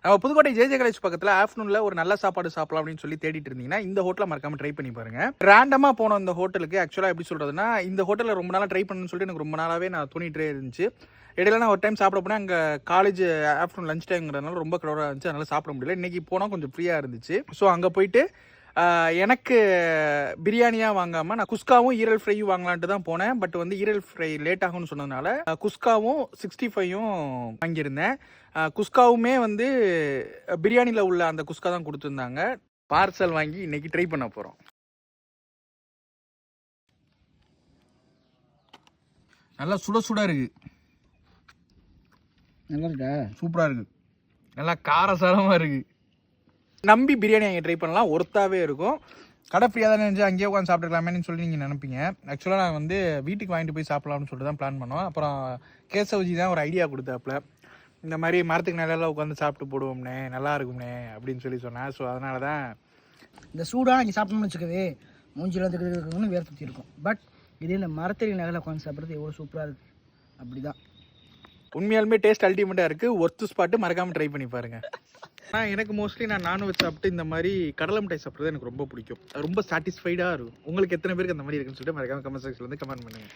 நம்ம Pudukkottai JJ college பக்கத்தில் ஆஃப்டர்நூனில் ஒரு நல்ல சாப்பாடு சாப்பிடலாம் அப்படின்னு சொல்லி தேடிட்டு இருந்தீங்கன்னா இந்த ஹோட்டலை மறக்காம ட்ரை பண்ணி பாருங்க. ரேண்டமாக போன இந்த ஹோட்டலுக்கு ஆக்சுவலாக எப்படி சொல்றதுன்னா, இந்த ஹோட்டலில் ரொம்ப நாளாக ட்ரை பண்ணணும்னு சொல்லிட்டு எனக்கு ரொம்ப நாளாகவே நான் தோணிகிட்டே இருந்துச்சு. இடையில நான் ஒரு டைம் சாப்பிட போனேன், அங்கே காலேஜ் ஆஃப்டர்நூன் லஞ்ச் டைம்ங்கிறதுனால ரொம்ப க்ரௌடாக இருந்துச்சு, அதனால் சாப்பிட முடியல. இன்றைக்கி போனால் கொஞ்சம் ஃப்ரீயாக இருந்துச்சு. ஸோ அங்கே போயிட்டு எனக்கு பிரியாணியாக வாங்காமல் நான் குஸ்காவும் ஈரல் ஃப்ரையும் வாங்கலான்ட்டு தான் போனேன். பட் வந்து ஈரல் ஃப்ரை லேட் ஆகும்னு சொன்னதுனால குஸ்காவும் 65யும் வாங்கியிருந்தேன். குஸ்காவுமே வந்து பிரியாணியில் உள்ள அந்த குஸ்கா தான் கொடுத்துருந்தாங்க. பார்சல் வாங்கி இன்னைக்கு ட்ரை பண்ண போகிறோம். நல்லா சுட சுட இருக்கு. நல்லா இருக்கா? சூப்பராக இருக்குது. நல்லா காரசாரமாக இருக்குது. நம்பி பிரியாணி அங்கே ட்ரை பண்ணலாம், ஒர்த்தாகவே இருக்கும். கடை ஃப்ரீயாக தானே இருந்துச்சு, அங்கேயே உட்காந்து சாப்பிட்டுக்கலாமேன்னு சொல்லி நீங்கள் நினைப்பீங்க. ஆக்சுவலாக நான் வந்து வீட்டுக்கு வாங்கிட்டு போய் சாப்பிட்லாம்னு சொல்லிட்டு தான் பிளான் பண்ணோம். அப்புறம் கேசவஜி தான் ஒரு ஐடியா கொடுத்தாப்புல, இந்த மாதிரி மரத்துக்கு நிலையில உட்காந்து சாப்பிட்டு போடுவோம்னே, நல்லா இருக்கும்னே அப்படின்னு சொல்லி சொன்னேன். ஸோ அதனால தான் இந்த சூடாக இங்கே சாப்பிட்டோம்னு வச்சுக்கவே மூஞ்சிலாம் இருக்குன்னு வேறு சுற்றி இருக்கும். பட் இதே இந்த மரத்தடி நகரில் உட்காந்து சாப்பிட்றது எவ்வளோ சூப்பராக இருக்குது. அப்படி தான் உண்மையாலுமே டேஸ்ட் அல்டிமேட்டாக இருக்குது. ஒர்த்து ஸ்பாட்டு, மறக்காமல் ட்ரை பண்ணி பாருங்கள். ஆனால் எனக்கு மோஸ்ட்லி நான் நான்வெஜ் சாப்பிட்டு இந்த மாதிரி கடலை மிட்டாய் சாப்பிட்றது எனக்கு ரொம்ப பிடிக்கும். அது ரொம்ப சாட்டிஸ்ஃபைடாக இருக்கும். உங்களுக்கு எத்தனை பேருக்கு அந்த மாதிரி இருக்குன்னு சொல்லிட்டு மறக்காமல் கமெண்ட் செக்ஷனில் வந்து கமெண்ட் பண்ணுங்கள்.